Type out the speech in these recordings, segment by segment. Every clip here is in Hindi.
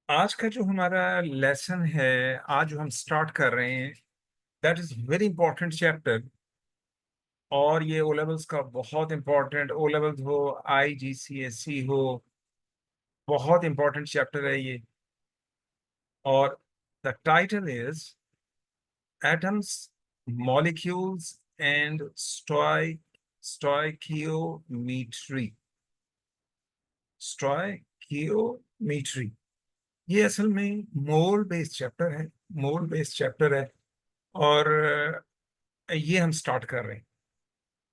आज का जो हमारा लेसन है, आज जो हम स्टार्ट कर रहे हैं, that is very important chapter. और ये ओ लेवल्स का बहुत इंपॉर्टेंट, ओ लेवल्स हो, IGCSE हो, बहुत इंपॉर्टेंट चैप्टर है ये। और the title is atoms, molecules and stoichiometry. Stoichiometry ये असल में मोल बेस्ड चैप्टर है। मोल बेस्ड चैप्टर है। और ये हम स्टार्ट कर रहे हैं।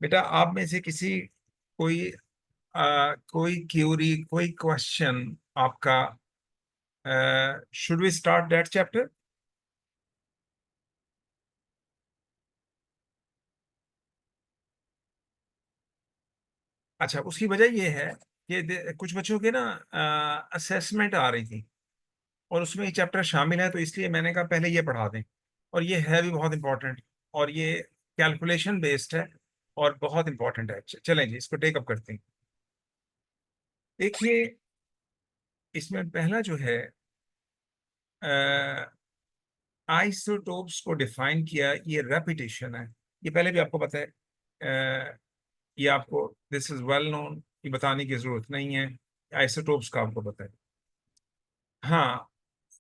बेटा, आप में से किसी कोई क्यूरी, कोई क्वेश्चन आपका? Should we start that chapter? अच्छा, उसकी वजह ये है कि कुछ बच्चों के ना असेसमेंट आ रही थी और उसमें ये चैप्टर शामिल है, तो इसलिए मैंने कहा पहले ये पढ़ा दें। और ये है भी बहुत इंपॉर्टेंट, और ये कैलकुलेशन बेस्ड है और बहुत इंपॉर्टेंट है। चलें जी, इसको टेक अप करते हैं। देखिए, इसमें पहला जो है, आइसोटोप्स को डिफाइन किया, ये रेपिटेशन है। ये पहले भी आपको पता है। ये आपको, दिस इज वेल नोन, ये बताने की जरूरत नहीं है। आइसोटोप्स का आपको पता है। हाँ,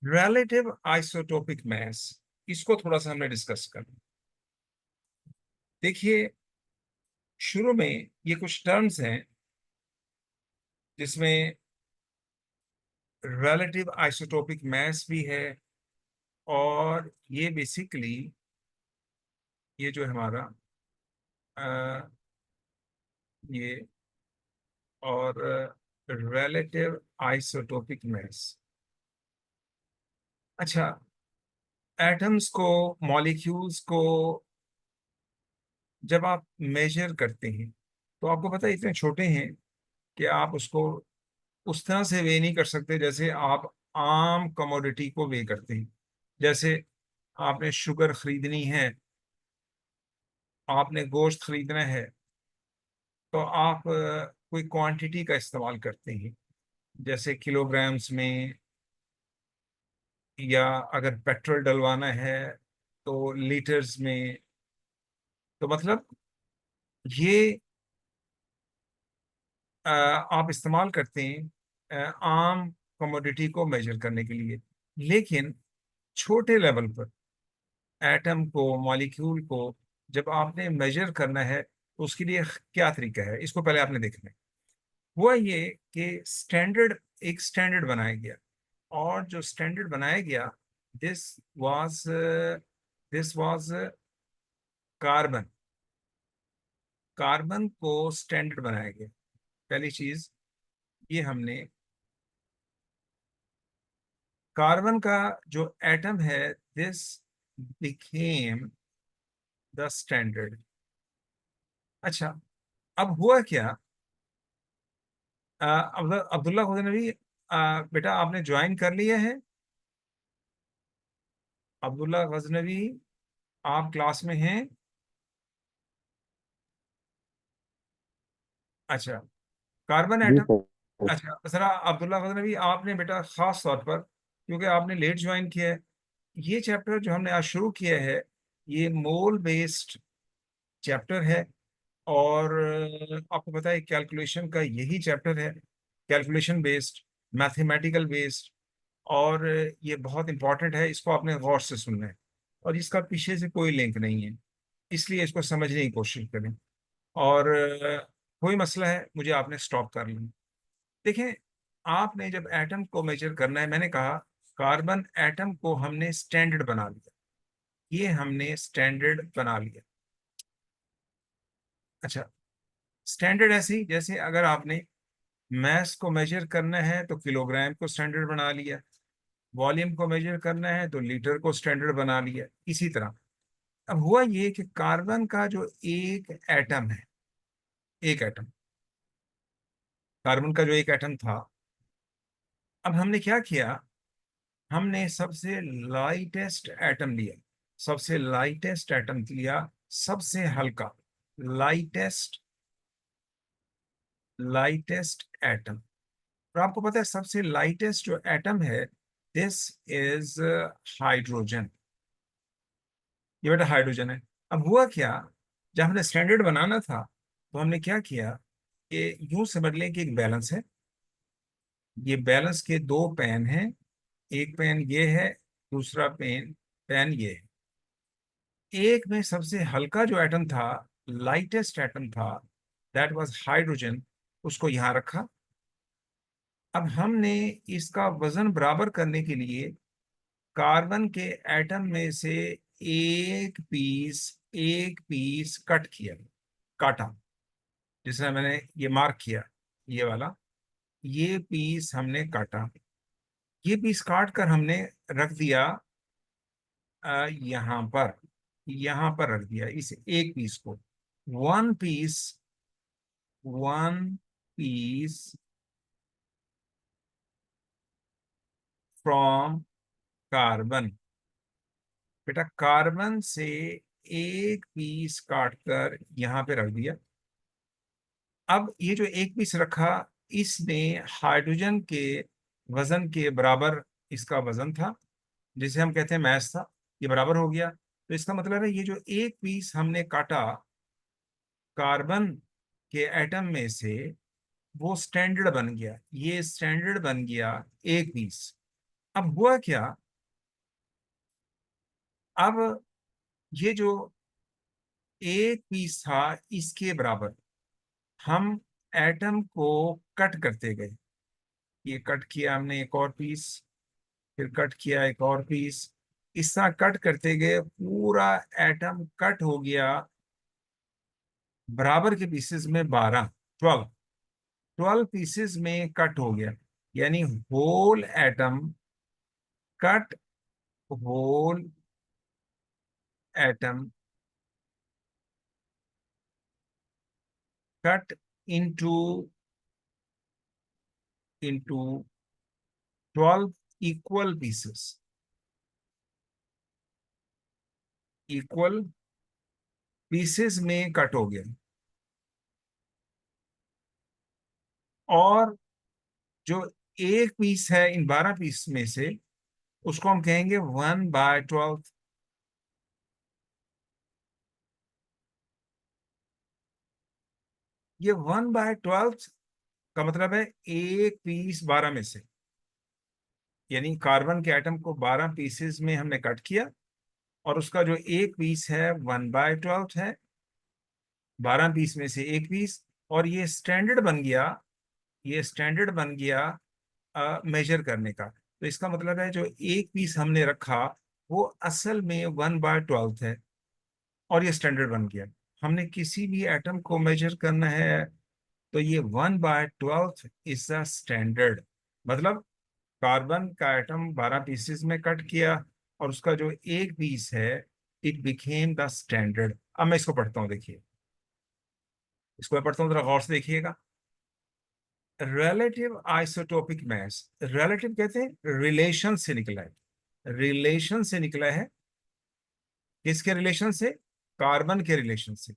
रिलेटिव आइसोटोपिक मास, इसको थोड़ा सा हमने डिस्कस करना। देखिए, शुरू में ये कुछ टर्म्स हैं जिसमें रिलेटिव आइसोटोपिक मास भी है। और ये बेसिकली, ये जो है हमारा ये, और रिलेटिव आइसोटोपिक मास। अच्छा, एटम्स को, मॉलिक्यूल्स को जब आप मेजर करते हैं, तो आपको पता है इतने छोटे हैं कि आप उसको उस तरह से वे नहीं कर सकते जैसे आप आम कमोडिटी को वे करते हैं। जैसे आपने शुगर खरीदनी है, आपने गोश्त खरीदना है, तो आप कोई क्वांटिटी का इस्तेमाल करते हैं, जैसे किलोग्राम्स में, या अगर पेट्रोल डलवाना है तो लीटर्स में। तो मतलब ये आप इस्तेमाल करते हैं आम कमोडिटी को मेजर करने के लिए। लेकिन छोटे लेवल पर एटम को, मॉलिक्यूल को जब आपने मेजर करना है, तो उसके लिए क्या तरीका है, इसको पहले आपने देखना है। हुआ ये कि एक स्टैंडर्ड बनाया गया। और जो स्टैंडर्ड बनाया गया, this was this was carbon. Carbon को स्टैंडर्ड बनाया गया। पहली चीज, ये हमने कार्बन का जो एटम है, दिस बिकेम द स्टैंडर्ड। अच्छा, अब हुआ क्या? अब्दुल्ला गजनवी, बेटा आपने ज्वाइन कर लिया है? अब्दुल्ला गजनवी, आप क्लास में हैं? अच्छा, कार्बन जी एटम। सर। अच्छा, जरा अब्दुल्ला गजनवी, आपने बेटा खास तौर पर, क्योंकि आपने लेट ज्वाइन किया है, ये चैप्टर जो हमने आज शुरू किया है, ये मोल बेस्ड चैप्टर है। और आपको पता है कैलकुलेशन का यही चैप्टर है, कैलकुलेशन बेस्ड, मैथमेटिकल बेस्ड। और ये बहुत इंपॉर्टेंट है, इसको आपने गौर से सुनना है। और इसका पीछे से कोई लिंक नहीं है, इसलिए इसको समझने की कोशिश करें। और कोई मसला है, मुझे आपने स्टॉप कर लेना। देखें, आपने जब एटम को मेजर करना है, मैंने कहा कार्बन एटम को हमने स्टैंडर्ड बना लिया। ये हमने स्टैंडर्ड बना लिया। अच्छा, स्टैंडर्ड ऐसी, जैसे अगर आपने मास को मेजर करना है तो किलोग्राम को स्टैंडर्ड बना लिया, वॉल्यूम को मेजर करना है तो लीटर को स्टैंडर्ड बना लिया, इसी तरह। अब हुआ ये कि कार्बन का जो एक एटम है, एक एटम, कार्बन का जो एक एटम था, अब हमने क्या किया, हमने सबसे लाइटेस्ट एटम लिया। सबसे लाइटेस्ट एटम लिया, सबसे हल्का, लाइटेस्ट लाइटेस्ट एटम। और आपको पता है सबसे लाइटेस्ट जो एटम है, दिस इज हाइड्रोजन, ये बेटा हाइड्रोजन है। अब हुआ क्या, जब हमने स्टैंडर्ड बनाना था तो हमने क्या किया कि यूं समझ लें कि एक बैलेंस है, ये बैलेंस के दो पेन हैं, एक पेन ये है, दूसरा पेन पेन ये है। एक में सबसे हल्का जो एटम था, लाइटेस्ट एटम था, दैट वाज हाइड्रोजन, उसको यहां रखा। अब हमने इसका वजन बराबर करने के लिए कार्बन के एटम में से एक पीस कट किया, काटा, जिसमें मैंने ये मार्क किया, ये वाला, ये पीस हमने काटा। ये पीस काट कर हमने रख दिया यहाँ पर, यहाँ पर रख दिया इस एक पीस को। One piece, one piece from carbon, बेटा कार्बन से एक पीस काटकर यहाँ पे रख दिया। अब ये जो एक पीस रखा, इसने हाइड्रोजन के वजन के बराबर इसका वजन था, जिसे हम कहते हैं मैस था, ये बराबर हो गया। तो इसका मतलब है ये जो एक पीस हमने काटा कार्बन के एटम में से, वो स्टैंडर्ड बन गया, ये स्टैंडर्ड बन गया एक पीस। अब हुआ क्या, अब ये जो एक पीस था इसके बराबर हम एटम को कट करते गए, ये कट किया हमने एक और पीस, फिर कट किया एक और पीस, इस तरह कट करते गए पूरा एटम कट हो गया बराबर के पीसेस में, 12, 12, 12 पीसेस में कट हो गया। यानी whole atom cut, whole atom cut into into 12 equal pieces, equal pieces में कट हो गया। और जो एक पीस है इन 12 पीस में से, उसको हम कहेंगे 1/12। ये 1/12 का मतलब है एक पीस 12 में से, यानी कार्बन के एटम को 12 पीसेस में हमने कट किया, और उसका जो एक पीस है 1/12 है, 12 पीस में से एक पीस। और ये स्टैंडर्ड बन गया, ये स्टैंडर्ड बन गया मेजर करने का। तो इसका मतलब है जो एक पीस हमने रखा वो असल में 1/12 है, और ये स्टैंडर्ड बन गया। हमने किसी भी एटम को मेजर करना है तो ये 1/12 इज द स्टैंडर्ड। मतलब कार्बन का एटम 12 पीसेस में कट किया, और उसका जो एक पीस है, इट बिकेम द स्टैंडर्ड। अब मैं इसको पढ़ता हूँ, देखिए, इसको मैं पढ़ता हूँ, जरा गौर से देखिएगा। रिलेटिव आइसोटोपिक मास, रिलेटिव कहते हैं रिलेशन से निकला है, रिलेशन से निकला है। किसके रिलेशन से? कार्बन के रिलेशन से।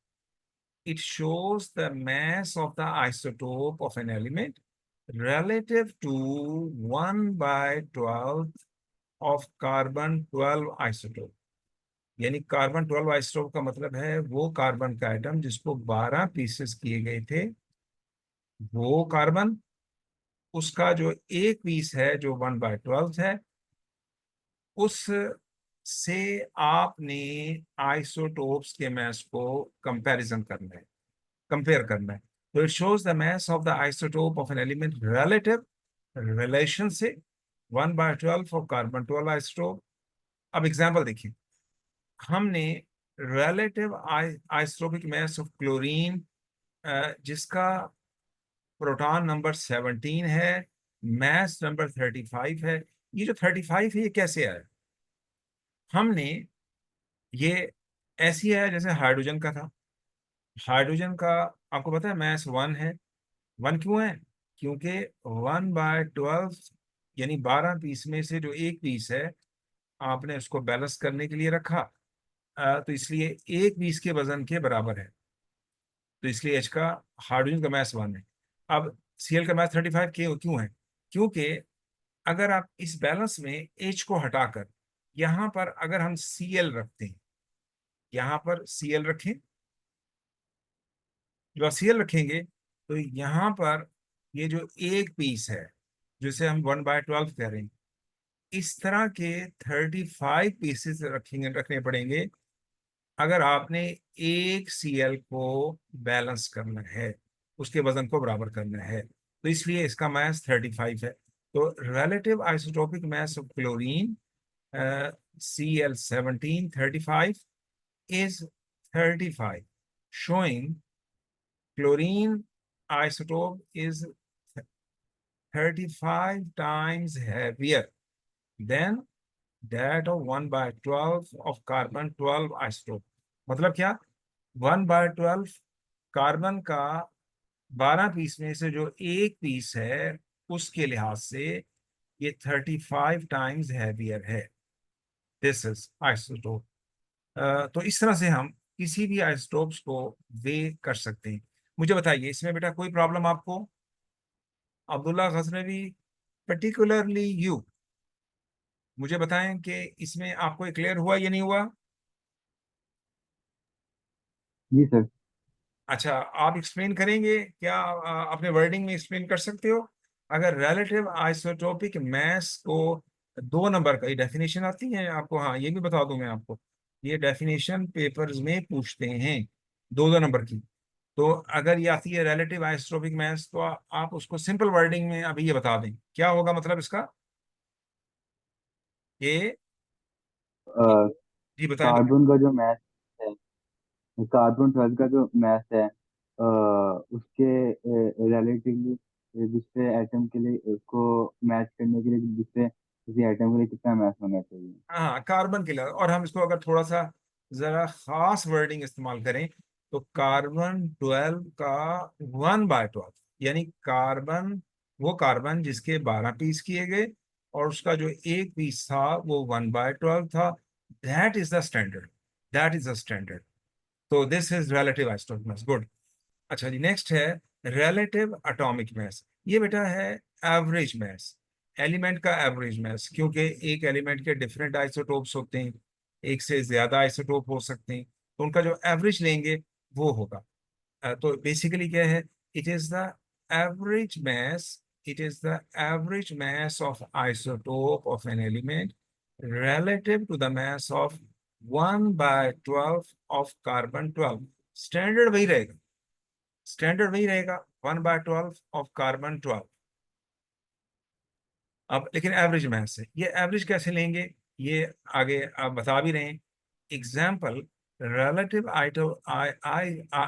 It shows the mass of the isotope of an element relative to 1/12 of carbon 12 isotope। यानी कार्बन 12 आइसोटोप का मतलब है वो कार्बन का एटम जिसको 12 पीसेस किए गए थे, वो कार्बन, उसका जो एक पीस है जो 1/12 है, उस से आपने आइसोटोप्स के मास को कंपैरिजन करना है, कंपेयर करना है। तो it shows the mass of the isotope of an element relative, relation से 1/12 फॉर कार्बन 12 आइसोटोप। अब एग्जाम्पल देखिए, हमने relative isotopic mass of chlorine, जिसका प्रोटॉन नंबर 17 है, मास नंबर 35 है। ये जो 35 है ये कैसे आया? हमने ये ऐसी है जैसे हाइड्रोजन का था। हाइड्रोजन का आपको पता है मैथ्स 1 है। 1 क्यों है? क्योंकि 1/12 यानी 12 पीस में से जो एक पीस है आपने उसको बैलेंस करने के लिए रखा, तो इसलिए एक पीस के वजन के बराबर है। तो इसलिए एच का, हाइड्रोजन का मैथ्स 1 है। अब सीएल का मैथ्स 35 क्यों क्यों है? क्योंकि अगर आप इस बैलेंस में H को हटाकर यहाँ पर अगर हम Cl रखते हैं, यहाँ पर Cl रखें, जो Cl रखेंगे तो यहाँ पर ये जो एक पीस है जिसे हम 1/12 कह रहे हैं, इस तरह के 35 पीसेस रखने पड़ेंगे अगर आपने एक Cl को बैलेंस करना है, उसके वजन को बराबर करना है। तो इसलिए इसका मास 35 है। तो relative isotopic mass of chlorine Cl17 35 is 35, showing chlorine isotope is 35 times heavier than that of 1/12 of carbon 12 isotope। मतलब क्या, 1/12 कार्बन का 12 पीस में से जो एक पीस है उसके लिहाज से ये 35 टाइम्स हैवियर है। This is isotope. तो इस तरह से हम किसी भी आइसोटोप्स को वे कर सकते हैं। मुझे बताइए इसमें बेटा कोई प्रॉब्लम आपको? अब्दुल्ला गजनवी, पर्टिकुलरली यू, मुझे बताएं कि इसमें आपको क्लियर हुआ या नहीं हुआ? जी सर। अच्छा, आप एक्सप्लेन करेंगे क्या? अपने वर्डिंग में एक्सप्लेन कर सकते हो? अगर रिलेटिव आइसोटोपिक मास को 2 नंबर का, ये डेफिनेशन आती है आपको? हाँ, ये भी बता दूं मैं आपको, ये डेफिनेशन पेपर्स में पूछते हैं 2 2 नंबर की। तो अगर ये आती है रिलेटिव आइसोटोपिक मास, तो आप उसको सिंपल वर्डिंग में अभी ये बता दें क्या होगा मतलब इसका। ये जी बताएं बताएं। कार्बन का जो मैथ है, कार्बन 12 का जो मैथ है, उसके रिलेटिवली दूसरे एटम के लिए उसको मैच करने के लिए दूसरे किसी एटम के लिए कितना मैथ होना चाहिए? हाँ, कार्बन के लिए। और हम इसको अगर थोड़ा सा जरा खास वर्डिंग इस्तेमाल करें तो कार्बन 12 का 1/12, यानी कार्बन, वो कार्बन जिसके 12 पीस किए गए और उसका जो एक पीस था वो 1/12 था। That is the standard, that is the standard. तो this is relative isotopic mass. Good. अच्छा जी, नेक्स्ट है रिलेटिव एटॉमिक मास। ये बेटा है एवरेज मास, एलिमेंट का एवरेज मास, क्योंकि एक एलिमेंट के डिफरेंट आइसोटोप्स होते हैं, एक से ज्यादा आइसोटोप हो सकते हैं, तो उनका जो एवरेज लेंगे वो होगा। तो बेसिकली क्या है, it is the average mass, it is the average mass of isotope of an element relative to the mass of 1/12 of carbon 12। Standard वही रहेगा, स्टैंडर्ड वही रहेगा, 1/12 ऑफ कार्बन 12। अब लेकिन एवरेज मास है, ये एवरेज कैसे लेंगे ये आगे आप बता भी रहे हैं। Example, relative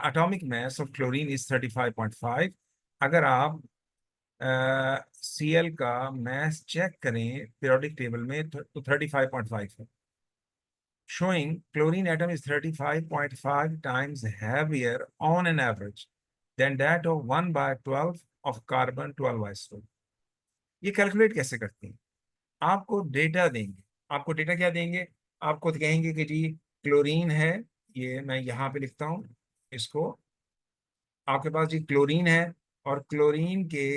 atomic mass of chlorine is 35.5। अगर आप Cl का मास चेक करें पीरियोडिक टेबल में तो 35.5 है, showing chlorine atom is 35.5 times heavier on an average than that of 1/12 of carbon 12 isotope। ये कैलकुलेट कैसे करते हैं? आपको डेटा देंगे। आपको डेटा क्या देंगे? आपको तो कहेंगे कि जी क्लोरीन है, ये मैं यहाँ पे लिखता हूँ इसको, आपके पास जी क्लोरीन है और क्लोरीन के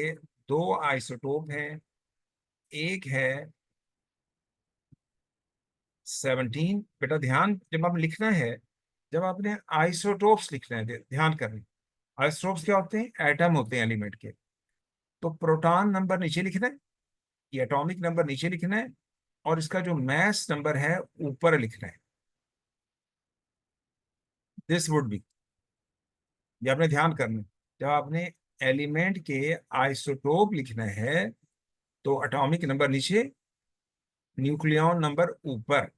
2 आइसोटोप हैं। एक है 17। बेटा ध्यान, जब आप लिखना है, जब आपने आइसोटोप्स लिखना है, ध्यान करना, आइसोटोप्स क्या होते हैं? एटम होते हैं एलिमेंट के। तो प्रोटॉन नंबर नीचे लिखना है, ये एटॉमिक नंबर नीचे लिखना है, और इसका जो मास नंबर है ऊपर लिखना है। दिस वुड बी, ये आपने ध्यान करना है। जब आपने एलिमेंट के आइसोटोप लिखना है तो एटॉमिक नंबर नीचे, न्यूक्लियॉन नंबर ऊपर,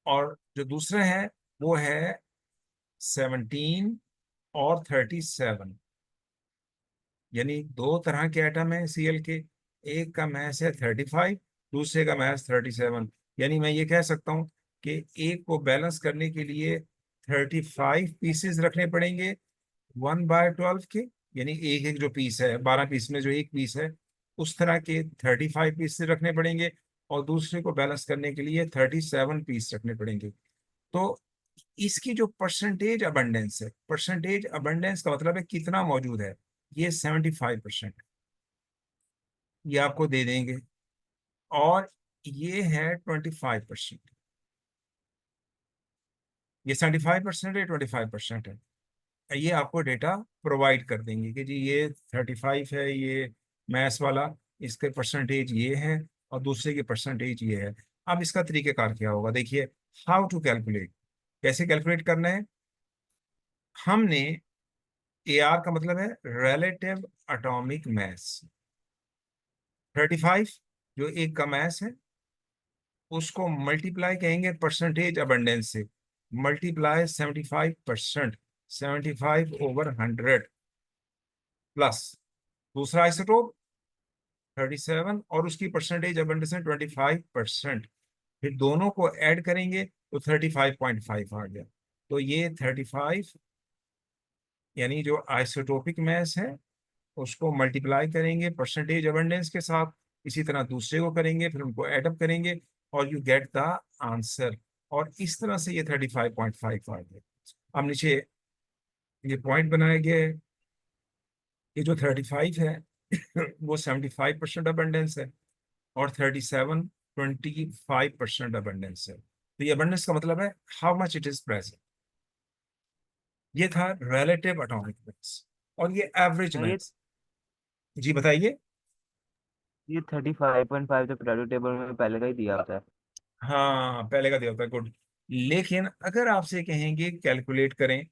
और जो दूसरा है वो है 17 और 37। यानी 2 तरह के एटम है Cl के, एक का मास है 35, दूसरे का मास 37। यानी मैं ये कह सकता हूँ कि एक को बैलेंस करने के लिए 35 पीसेस रखने पड़ेंगे 1/12 के, यानी एक एक जो पीस है 12 पीस में जो एक पीस है उस तरह के 35 पीस रखने पड़ेंगे, और दूसरे को बैलेंस करने के लिए 37 पीस रखने पड़ेंगे। तो इसकी जो परसेंटेज अबंडेंस है, परसेंटेज अबंडेंस का मतलब है कितना मौजूद है, ये 75%, ये आपको दे देंगे। और ये है 25%। ये 75% है, 25% है। ये आपको डेटा प्रोवाइड कर देंगे कि जी ये 35 है, ये मैथ्स वाला, इसके परसेंटेज ये है और दूसरे की परसेंटेज ये है। अब इसका तरीकेकार क्या होगा, देखिए, हाउ टू कैलकुलेट, कैसे कैलकुलेट करना है। हमने, ए आर का मतलब है रिलेटिव एटॉमिक मास। 35 जो एक का मास है, उसको मल्टीप्लाई कहेंगे परसेंटेज अबंडेंस से, मल्टीप्लाई 75%, 75/100, प्लस दूसरा आइसोटोप 37 और उसकी परसेंटेज अबंडेंस है 25%। फिर दोनों को ऐड करेंगे तो 35.5 आ गया। तो ये 35 यानी जो आइसोटोपिक मास है उसको मल्टीप्लाई करेंगे परसेंटेज अबंडेंस के साथ, इसी तरह दूसरे को करेंगे, फिर उनको एडअप करेंगे और यू गेट द आंसर। और इस तरह से ये 35.5 आ गया। अब नीचे ये पॉइंट बनाया गया है कि जो 35 है वो 75% अबंडेंस है और 37 25% अबंडेंस है। तो ये अबंडेंस का मतलब है how much it is present. ये था रिलेटिव एटॉमिक मास और ये एवरेज अच्छा, मास। जी बताइए। ये 35.5 तो पीरियोडिक टेबल में पहले का ही दिया होता है। हाँ पहले का दिया होता है, गुड। लेकिन अगर आपसे कहेंगे कैलकुलेट करें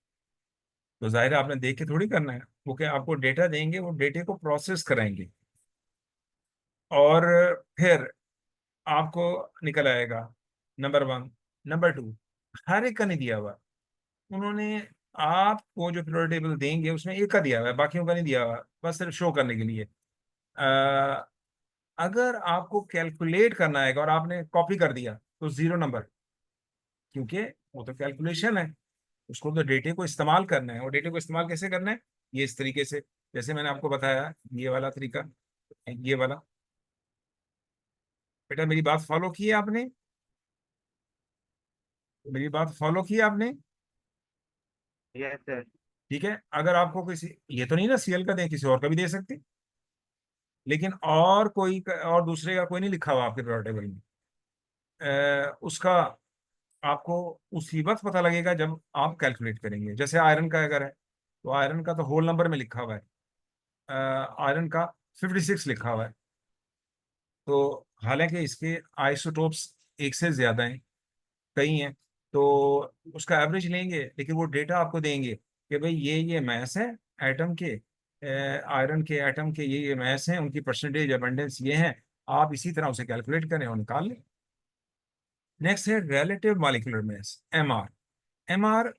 तो जाहिर है आपने देख के थोड़ी करना है, वो क्या आपको डेटा देंगे, वो डेटे को प्रोसेस कराएंगे और फिर आपको निकल आएगा नंबर 1, नंबर 2। हर एक का नहीं दिया हुआ उन्होंने, आपको जो पीरियोडिक टेबल देंगे उसमें एक का दिया हुआ है, बाकियों का नहीं दिया हुआ, बस सिर्फ शो करने के लिए। अगर आपको कैलकुलेट करना है और आपने कॉपी कर दिया तो 0 नंबर, क्योंकि वो तो कैलकुलेशन है, उसको तो डेटे को इस्तेमाल करना है। और डेटे को इस्तेमाल कैसे करना है, ये इस तरीके से, जैसे मैंने आपको बताया ये वाला तरीका, ये वाला। बेटा मेरी बात फॉलो की है आपने, मेरी बात फॉलो की है आपने? Yes sir. ठीक है, अगर आपको किसी, ये तो नहीं ना सीएल का दें, किसी और का भी दे सकते, लेकिन और कोई और दूसरे का कोई नहीं लिखा हुआ आपके प्रोडक्ट टेबल में, उसका आपको उसी वक्त पता लगेगा जब आप कैलकुलेट करेंगे। जैसे आयरन का अगर है तो आयरन का तो होल नंबर में लिखा हुआ है, आयरन का 56 लिखा हुआ है। तो हालांकि इसके आइसोटोप्स एक से ज्यादा हैं, कई हैं, तो उसका एवरेज लेंगे, लेकिन वो डेटा आपको देंगे कि भाई ये मैस है एटम के, आयरन के एटम के ये मैस हैं, उनकी परसेंटेज अबंडेंस ये है। आप इसी तरह उसे कैलकुलेट करें और निकाल लें। नेक्स्ट है relative molecular mass, MR. MR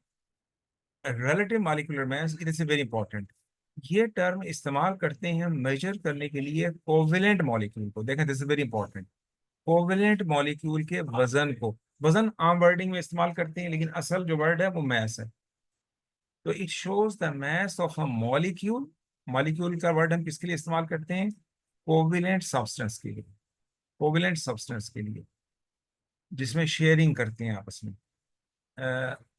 relative molecular mass, it is very important. ये टर्म इस्तेमाल करते हैं मेजर करने के लिए कोवेलेंट मॉलिक्यूल को। देखें, this is very important. Covalent molecule के वजन को, वजन आम वर्डिंग में इस्तेमाल करते हैं, लेकिन असल जो वर्ड है वो मैस है। तो it shows the mass of a molecule. Molecule का वर्ड हम किसके लिए इस्तेमाल करते हैं, कोवेलेंट सब्सटेंस के लिए, कोवेलेंट सब्सटेंस के लिए जिसमें शेयरिंग करते हैं आपस में।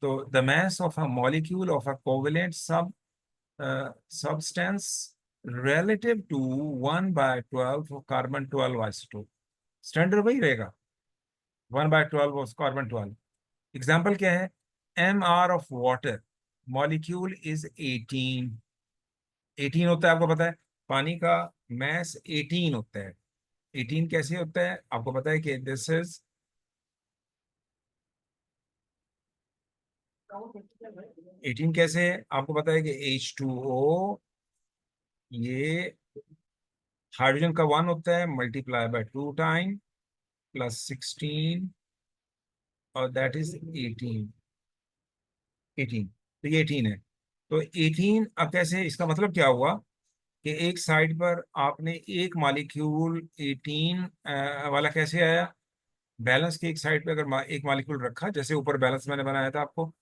तो the mass of a molecule of a covalent substance relative to 1/12 of carbon 12 isotope। Standard वही रहेगा, 1/12 ऑफ carbon 12। एग्जाम्पल क्या है, M R of water, molecule is 18। 18 होता है, आपको पता है पानी का मैस 18 होता है। 18 कैसे होता है आपको पता है कि दिस इज 18 कैसे है आपको पता है कि H2O, ये हाइड्रोजन का 1 होता है, मल्टीप्लाई बाय 2 टाइम प्लस 16 और दैट इज 18। 18, तो ये 18 है। तो 18 अब कैसे, इसका मतलब क्या हुआ कि एक साइड पर आपने एक मॉलिक्यूल 18 वाला कैसे आया, बैलेंस की एक साइड पे अगर एक मॉलिक्यूल रखा, जैसे ऊपर बैलेंस मैंने बनाया था आपको,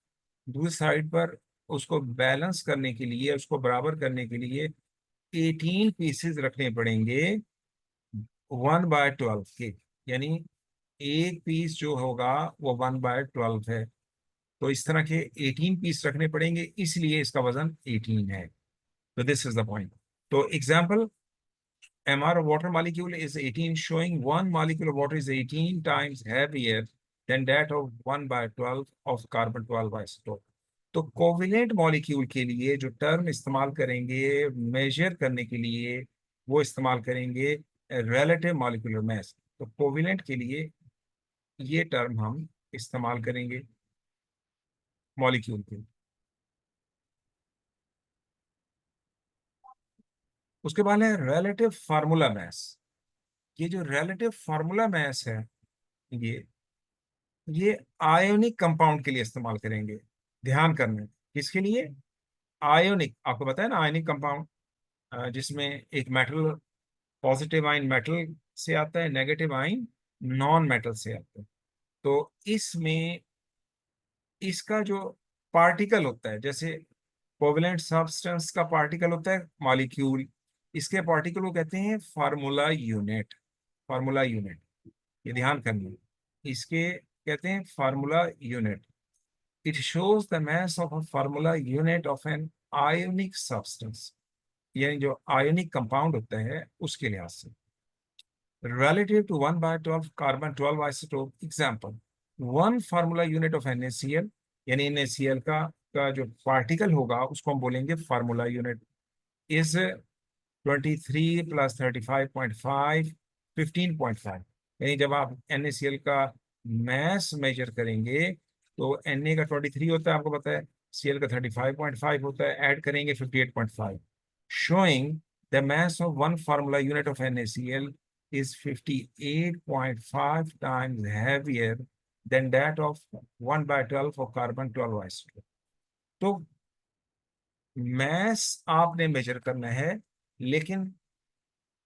दूसरी साइड पर उसको बैलेंस करने के लिए, उसको बराबर करने के लिए 18 पीसेस रखने पड़ेंगे 1/12 के। यानी एक पीस जो होगा वो 1/12 है। तो इस तरह के 18 पीस रखने पड़ेंगे, इसलिए इसका वजन 18 है। तो दिस इज द पॉइंट। तो example, MR of water molecule is 18, showing 1 molecule of water is 18 times heavier than that of 1/12 of carbon 12 isotope. तो कोविलेंट मॉलिक्यूल के लिए जो टर्म इस्तेमाल करेंगे मेजर करने के लिए, वो इस्तेमाल करेंगे रिलेटिव मॉलिक्यूलर मास। तो कोविलेंट के लिए ये टर्म हम इस्तेमाल करेंगे मॉलिक्यूल के। उसके बाद है रिलेटिव फार्मूला मास। ये जो रिलेटिव फार्मूला मास है, ये ये आयोनिक कंपाउंड के लिए इस्तेमाल करेंगे। ध्यान करना है, किसके लिए? आयोनिक। आपको पता है ना, आयोनिक कंपाउंड जिसमें एक मेटल, पॉजिटिव आयन मेटल से आता है, नेगेटिव आयन नॉन मेटल से आता है। तो इसमें इसका जो पार्टिकल होता है, जैसे कोवेलेंट सब्सटेंस का पार्टिकल होता है मॉलिक्यूल, इसके पार्टिकल को कहते हैं फार्मूला यूनिट। फार्मूला यूनिट, ये ध्यान करना है, इसके कहते हैं formula unit. It shows the mass of a formula unit of an ionic substance, यानी जो आयोनिक कंपाउंड होता है उसके लिहाज से। Relative to 1/12 carbon 12 isotope, example 1 formula unit of NaCl, यानी NaCl का जो पार्टिकल होगा उसको हम बोलेंगे फार्मूला यूनिट, इज 23 + 35.5 15.5। यानी जब आप NaCl का मैस मेजर करेंगे तो Na का 23 होता है, आपको पता है, Cl का 35.5 होता है, ऐड करेंगे 58.5, showing the mass of 1 formula unit of NaCl is 58.5 times heavier than that of 1/12 of carbon 12 isotope। तो मैस आपने मेजर करना है, लेकिन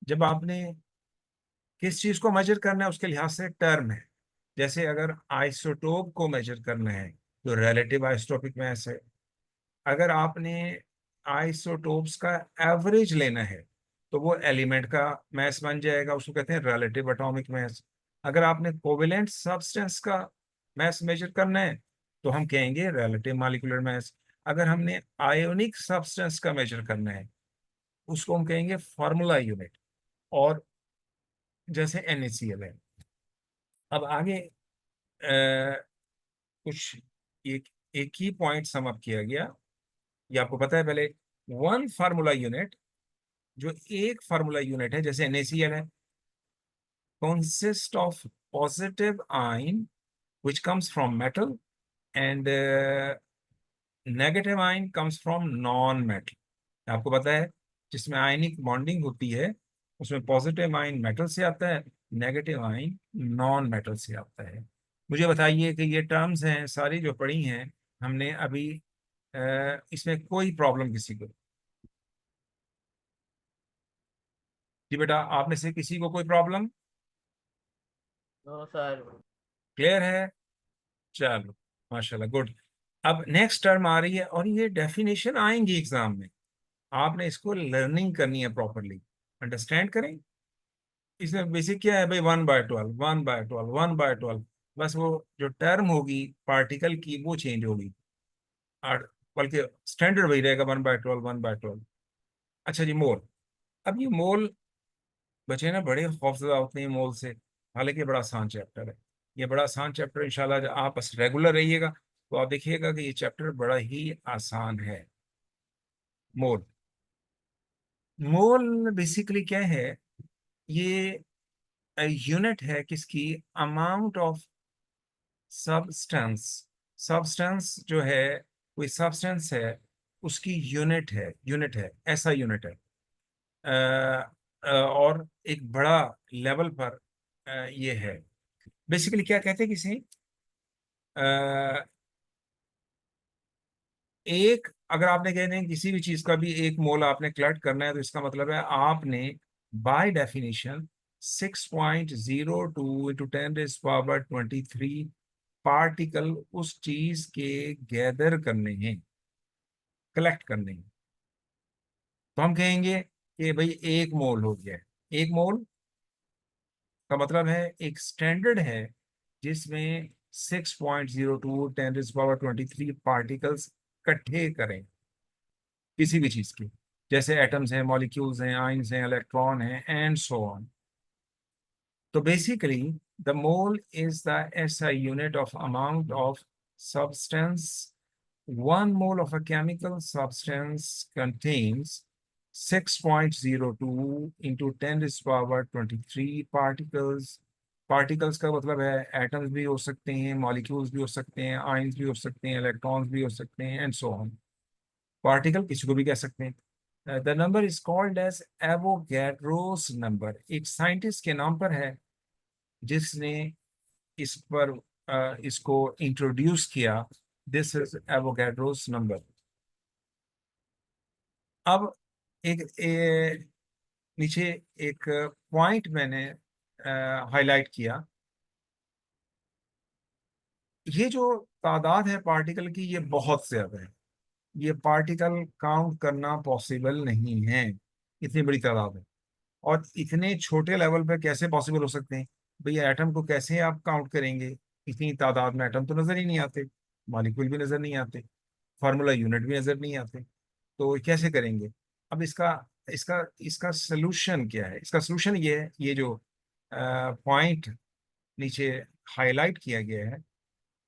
जब आपने किस चीज को मेजर करना है उसके लिहाज से टर्म है। जैसे अगर आइसोटोप को मेजर करना है तो रिलेटिव आइसोटोपिक मैस है। अगर आपने आइसोटोप्स का एवरेज लेना है तो वो एलिमेंट का मैस बन जाएगा, उसको कहते हैं रिलेटिव एटॉमिक मैस। अगर आपने कोवेलेंट सब्सटेंस का मैस मेजर करना है तो हम कहेंगे रिलेटिव मॉलिक्यूलर मैस। अगर हमने आयोनिक सब्सटेंस का मेजर करना है उसको हम कहेंगे फार्मूला यूनिट, और जैसे NaCl है। अब आगे कुछ एक एक ही पॉइंट सम अप किया गया, ये आपको पता है पहले। 1 फार्मूला यूनिट, जो एक फार्मूला यूनिट है जैसे NaCl है, consist of positive ion which comes from metal and negative ion comes from non metal। आपको पता है जिसमें आयनिक बॉन्डिंग होती है उसमें पॉजिटिव आयन मेटल से आता है, नेगेटिव आयन नॉन मेटल से आता है। मुझे बताइए कि ये टर्म्स हैं सारी जो पढ़ी हैं हमने अभी, इसमें कोई प्रॉब्लम किसी को? जी बेटा, आप में से किसी को कोई प्रॉब्लम? No sir. क्लियर है? चलो, माशाल्लाह, गुड। अब नेक्स्ट टर्म आ रही है और ये डेफिनेशन आएंगी एग्जाम में, आपने इसको लर्निंग करनी है प्रॉपरली, अंडरस्टैंड करें। इसमें बेसिक क्या है भाई? 1/12 1/12 1/12, बस वो जो टर्म होगी पार्टिकल की वो चेंज होगी, और बल्कि स्टैंडर्ड वही रहेगा 1/12 1/12। अच्छा जी, मोल। अब ये मोल, बच्चे ना बड़े खौफजदा होते हैं मोल से, हालांकि बड़ा आसान चैप्टर है। ये बड़ा आसान चैप्टर, इंशाल्लाह जब आप बस रेगुलर रहिएगा तो आप देखिएगा कि ये चैप्टर बड़ा ही आसान है। मोल, मोल बेसिकली क्या है? ये यूनिट है किसकी? Amount of substance. सब्सटेंस जो है, कोई सब्सटेंस है उसकी यूनिट है, यूनिट है, ऐसा यूनिट है। और एक बड़ा लेवल पर ये है। बेसिकली क्या कहते हैं किसी, अ, एक, अगर आपने कहते हैं किसी भी चीज का भी एक मोल आपने कलेक्ट करना है तो इसका मतलब है आपने बाय डेफिनेशन 6.02 इंटू 10⁻23 पार्टिकल उस चीज के गैदर करने हैं, कलेक्ट करने हैं। तो हम कहेंगे कि भाई एक मोल हो गया है। एक मोल का मतलब है एक स्टैंडर्ड है जिसमें 6.02 10⁻23 पार्टिकल्स इकट्ठे करें किसी भी चीज के। जैसे एटम्स हैं, मॉलिक्यूल्स हैं, आयंस हैं, इलेक्ट्रॉन हैं, एंड सो ऑन। तो basically the mole is the SI unit of amount of substance. 1 mole of a chemical substance contains 6.02 into 10 raised to the power 23 particles. Particles का मतलब है एटम्स भी हो सकते हैं, मॉलिक्यूल्स भी हो सकते हैं, आयंस भी हो सकते हैं, इलेक्ट्रॉन्स भी हो सकते हैं, एंड सो ऑन. पार्टिकल किसी को भी कह सकते हैं. The number is called as Avogadro's number. एक साइंटिस्ट के नाम पर है जिसने इस पर इसको इंट्रोड्यूस किया. This is Avogadro's number. अब नीचे एक पॉइंट मैंने हाईलाइट किया. ये जो तादाद है पार्टिकल की, ये बहुत ज्यादा है. ये पार्टिकल काउंट करना पॉसिबल नहीं है, इतनी बड़ी तादाद है. और इतने छोटे लेवल पे कैसे पॉसिबल हो सकते हैं? भैया एटम को कैसे आप काउंट करेंगे? इतनी तादाद में एटम तो नजर ही नहीं आते, मॉलिक्यूल भी नजर नहीं आते, फार्मूला यूनिट भी नजर नहीं आते. तो कैसे करेंगे? अब इसका इसका इसका सोल्यूशन क्या है? इसका सोल्यूशन ये है, ये जो पॉइंट नीचे हाईलाइट किया गया है.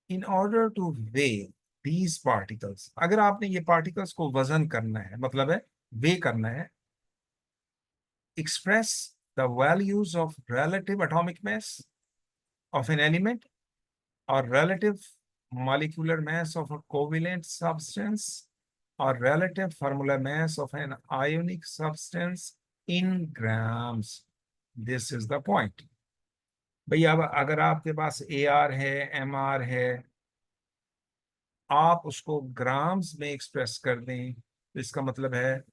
In order two way these particles, अगर आपने ये पार्टिकल्स को वजन करना है, मतलब है वे करना है, express the values of relative atomic mass of an element or relative molecular mass of a covalent substance or relative formula mass of an ionic substance in grams. This is the point. भैया अब अगर आपके पास AR है, MR है, आप उसको ग्राम्स में एक्सप्रेस कर दें, तो इसका मतलब है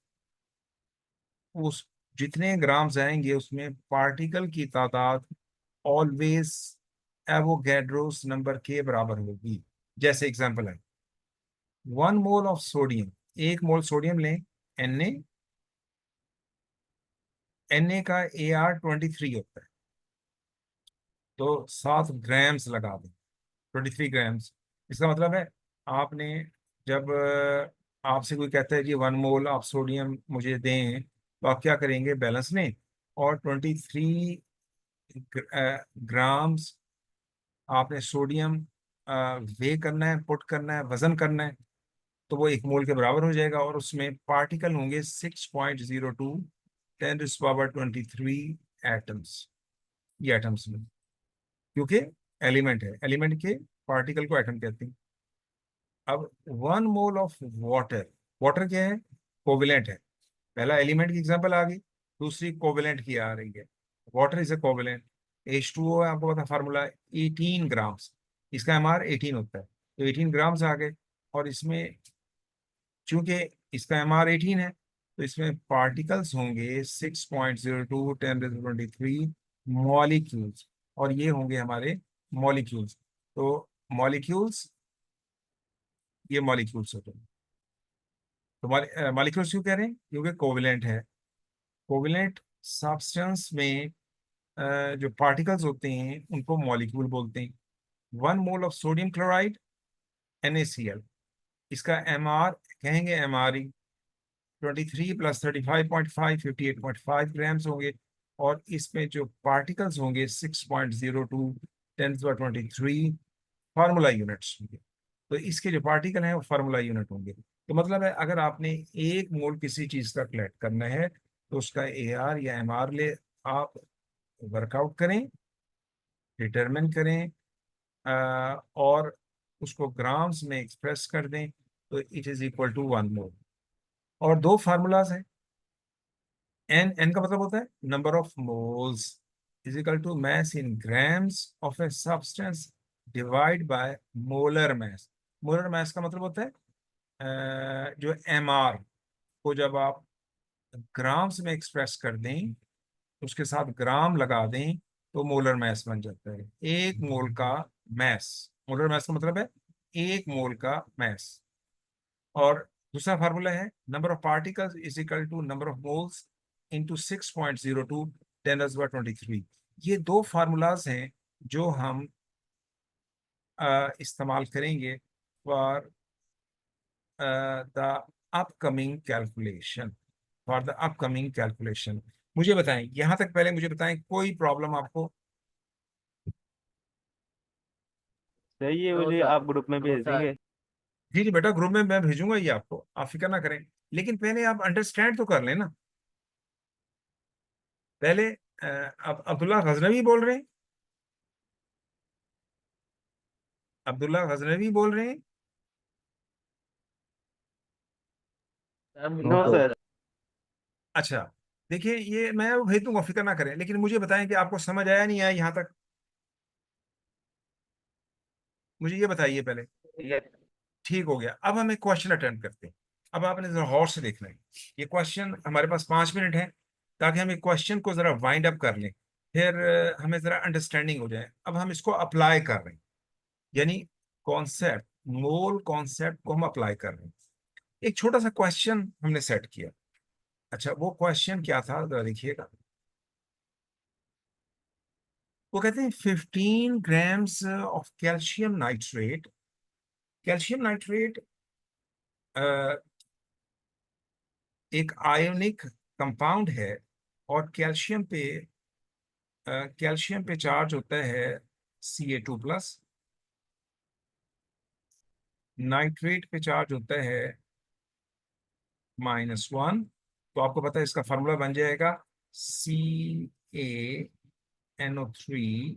उस जितने ग्राम्स आएंगे उसमें पार्टिकल की तादाद ऑलवेज एवोगैड्रोस नंबर के बराबर होगी. जैसे एग्जांपल है 1 mole of sodium. 1 mole sodium लें, Na. Na का AR 23 होता है, तो 7 ग्राम्स लगा दें, 23 ग्राम्स. इसका मतलब है आपने जब आपसे कोई कहता है कि 1 मोल आप सोडियम मुझे दें, तो आप क्या करेंगे? बैलेंस लें और 23 ग्राम्स आपने सोडियम वे करना है, पुट करना है, वजन करना है, तो वो 1 मोल के बराबर हो जाएगा. और उसमें पार्टिकल होंगे 6.02 10⁻23 एटम्स. ये एटम्स में, क्योंकि एलिमेंट है, एलिमेंट के पार्टिकल को एटम कहते हैं. अब 1 मोल ऑफ वाटर. वाटर क्या है? कोविलेंट है. पहला एलिमेंट की एग्जांपल आ गई, दूसरी कोविलेंट की आ रही है. Water is a covalent. H2O है, आपको पता फार्मूला 18 ग्राम्स. इसका MR 18 होता है, तो 18 ग्राम्स आ गए. और इसमें चूंकि इसका MR 18 है, तो इसमें पार्टिकल्स होंगे 6.02 10⁻23 मॉलिक्यूल्स. और ये होंगे हमारे मॉलिक्यूल्स. तो मॉलिक्यूल्स, ये मॉलिक्यूल्स होते हैं. तो मॉलिक्यूल्स क्यों कह रहे हैं? क्योंकि कोविलेंट है. कोविलेंट सब्सटेंस में जो पार्टिकल्स होते हैं उनको मॉलिक्यूल बोलते हैं. 1 mole of sodium chloride NaCl. इसका MR कहेंगे MRE 23 + 35.5 58.5 ग्राम्स होंगे. और इसमें जो पार्टिकल्स होंगे 6.02 10⁻23 फार्मूला यूनिट्स होंगे. तो इसके जो पार्टिकल हैं वो फार्मूला यूनिट होंगे. तो मतलब है अगर आपने 1 मोल किसी चीज का कलेक्ट करना है, तो उसका AR या MR ले आप वर्कआउट करें, डिटरमिन करें, और उसको ग्राम्स में एक्सप्रेस कर दें, तो it is equal to 1 mole. और दो फार्मूलाज हैं. एन का मतलब होता है number of moles is equal to mass in grams of a substance divide by molar mass. Molar mass का मतलब होता है जो MR को जब आप ग्राम्स में एक्सप्रेस कर दें, उसके साथ ग्राम लगा दें, तो मोलर मैस बन जाता है. 1 मोल का मैस, मोलर मैस का मतलब है 1 मोल का मैस. और दूसरा फार्मूला है number of particles is equal to number of moles into 6.02 10⁻23. ये दो फार्मूलाज हैं जो हम इस्तेमाल करेंगे for the upcoming calculation. For the upcoming calculation. मुझे बताएं, यहाँ तक पहले मुझे बताएं, कोई प्रॉब्लम आपको? सही है, मुझे आप ग्रुप में भेज देंगे। जी जी बेटा, ग्रुप में मैं भेजूंगा ये आपको, आप फिक्र ना करें। लेकिन पहले आप अंडरस्टैंड तो कर लें ना। पहले अब अब्दुल्ला गजनवी बोल रहे हैं, अब्दुल्ला गजनवी बोल रहे हैं। No sir. अच्छा, देखिए ये मैं भेज दूंगा, फिक्र ना करें। लेकिन मुझे बताएं कि आपको समझ आया नहीं आया यहाँ तक, मुझे ये बताइए पहले। ठीक हो गया, अब हम एक क्वेश्चन अटेम्प्ट करते हैं। अब आपने जरा गौर से देखना है, ये क्वेश्चन हमारे पास 5 मिनट है, ताकि हम एक क्वेश्चन को जरा वाइंड अप कर लें, फिर हमें जरा अंडरस्टैंडिंग हो जाए। अब हम इसको अप्लाई कर रहे हैं, यानी कॉन्सेप्ट, मोल कॉन्सेप्ट को हम अप्लाई कर रहे हैं। एक छोटा सा क्वेश्चन हमने सेट किया। अच्छा, वो क्वेश्चन क्या था जरा देखिएगा। वो कहते हैं 15 grams of calcium nitrate. Calcium nitrate एक आयोनिक कंपाउंड है, और कैल्शियम पे चार्ज होता है Ca2+, नाइट्रेट पे चार्ज होता है -1। तो आपको पता है इसका फार्मूला बन जाएगा CaNO3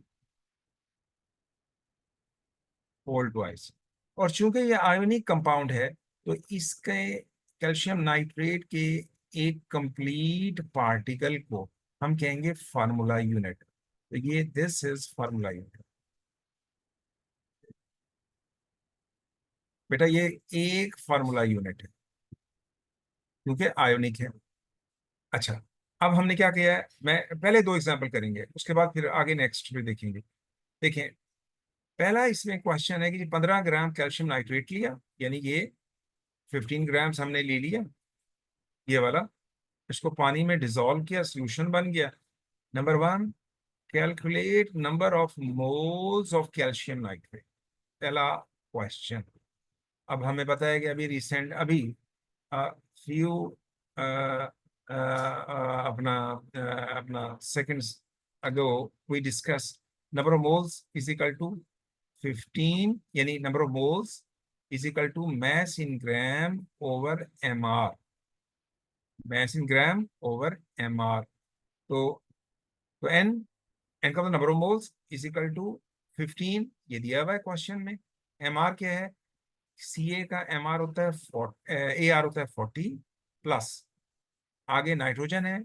होल ट्वाइस। और चूंकि ये आयोनिक कंपाउंड है, तो इसके कैल्शियम नाइट्रेट के एक कंप्लीट पार्टिकल को हम कहेंगे फार्मूला यूनिट। तो ये दिस इज फार्मूला यूनिट। बेटा ये एक फार्मूला यूनिट है, क्योंकि आयोनिक है। अच्छा, अब हमने क्या किया है, मैं पहले 2 एग्जांपल करेंगे, उसके बाद फिर आगे नेक्स्ट भी देखेंगे। देखें, पहला इसमें क्वेश्चन है कि 15 ग्राम कैल्शियम नाइट्रेट लिया, यानी ये 15 ग्राम्स हमने ले लिया, ये वाला। इसको पानी में डिसॉल्व किया, सोल्यूशन बन गया। Number 1, calculate number of moles of calcium nitrate, पहला क्वेश्चन। अब हमें पता है कि अभी रिसेंट, अभी फ्यू अपना अपना seconds ago we discuss number of moles is equal to 15, यानी number of moles is equal to mass in gram over mr, mass in gram over mr। तो एन का मतलब number of moles is equal to 15, ये दिया हुआ है क्वेश्चन में। mr क्या है? Ca का mr होता है ar होता है 40, प्लस आगे नाइट्रोजन है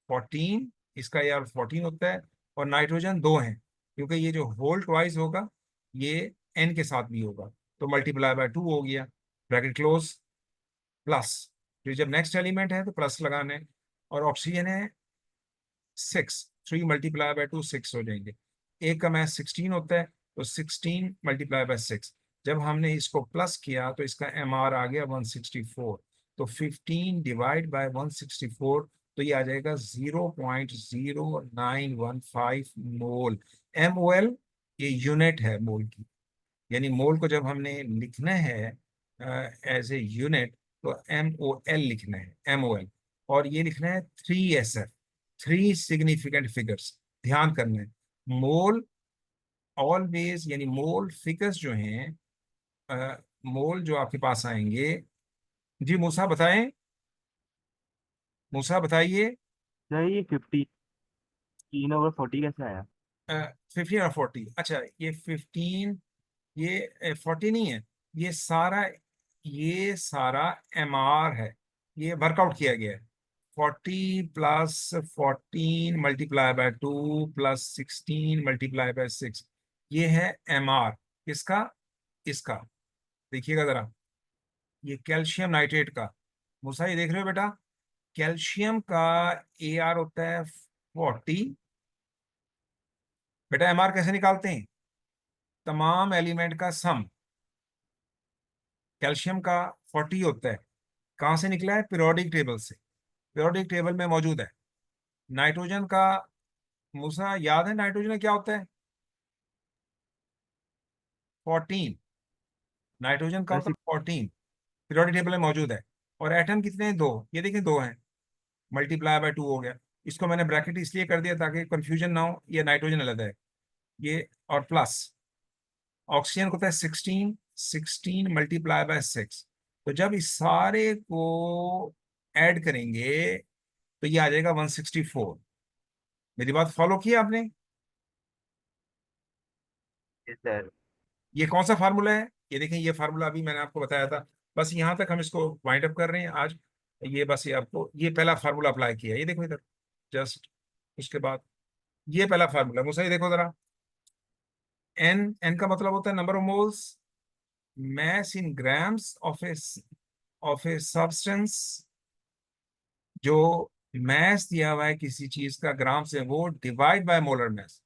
14, इसका ar 14 होता है, और नाइट्रोजन 2 है, क्योंकि ये जो होल ट्वाइस होगा ये n के साथ भी होगा, तो मल्टीप्लाई बाय 2 हो गया, ब्रैकेट क्लोज, प्लस। फिर जब नेक्स्ट एलिमेंट है तो प्लस लगाना है। और ऑक्सीजन है 6, 3 मल्टीप्लाई बाय 2 6 हो जाएंगे। एक का मैथ 16 होता है, तो 16 मल्टीप्लाई बाय 6। जब हमने इसको प्लस किया तो इसका mr आ गया 164, तो 15 डिवाइड बाय 164, तो ये आ जाएगा 0.0915 मोल। MOL ये यूनिट है मोल की, यानी मोल को जब हमने लिखना है एज ए यूनिट, तो MOL लिखना है, MOL। और ये लिखना है 3SF, 3 सिग्निफिकेंट फिगर्स। ध्यान करना है, मोल ऑलवेज, यानी मोल फिगर्स जो हैं, मोल जो आपके पास आएंगे। जी मूसा बताएं, मूसा बताइए। सर ये 15/40 कैसे आया? 15 और 40, अच्छा ये 15, ये 40 नहीं है, ये सारा MR है, ये वर्कआउट किया गया है। 40 + 14 multiply by 2 plus 16 multiply by 6, ये है MR। किसका? इसका। देखिएगा जरा, ये कैल्शियम नाइट्रेट का। मूसा ये देख रहे हो बेटा, कैल्शियम का AR होता है 40। बेटा MR कैसे निकालते हैं? तमाम एलिमेंट का सम। कैल्शियम का 40 होता है, कहाँ से निकला है? पीरियोडिक टेबल से, पीरियोडिक टेबल में मौजूद है। नाइट्रोजन का, मूसा याद है नाइट्रोजन क्या होता है? 14, नाइट्रोजन का होता वैसे है 14, पीरियोडिक टेबल में मौजूद है। और एटम कितने हैं? 2, ये देखें 2 हैं। मल्टीप्लाई बाय 2 हो गया। इसको मैंने ब्रैकेट इसलिए कर दिया ताकि कंफ्यूजन ना हो, ये नाइट्रोजन अलग है ये, और प्लस ऑक्सीजन को होता है 16, 16 मल्टीप्लाई बाय 6। तो जब इस सारे को ऐड करेंगे तो ये आ जाएगा 164। मेरी बात फॉलो की आपने? Yes sir. ये कौन सा फार्मूला है? ये देखें, ये फार्मूला अभी मैंने आपको बताया था। बस यहाँ तक हम इसको वाइंड अप कर रहे हैं आज। ये बस ये आपको ये पहला फार्मूला अप्लाई किया है, ये देखो इधर जस्ट। उसके बाद ये पहला फार्मूला मुझे देखो जरा। एन, एन का मतलब होता है number of moles, mass in grams of a substance। जो mass दिया हुआ है किसी चीज का ग्राम से, वो डिवाइड बाय मोलर mass।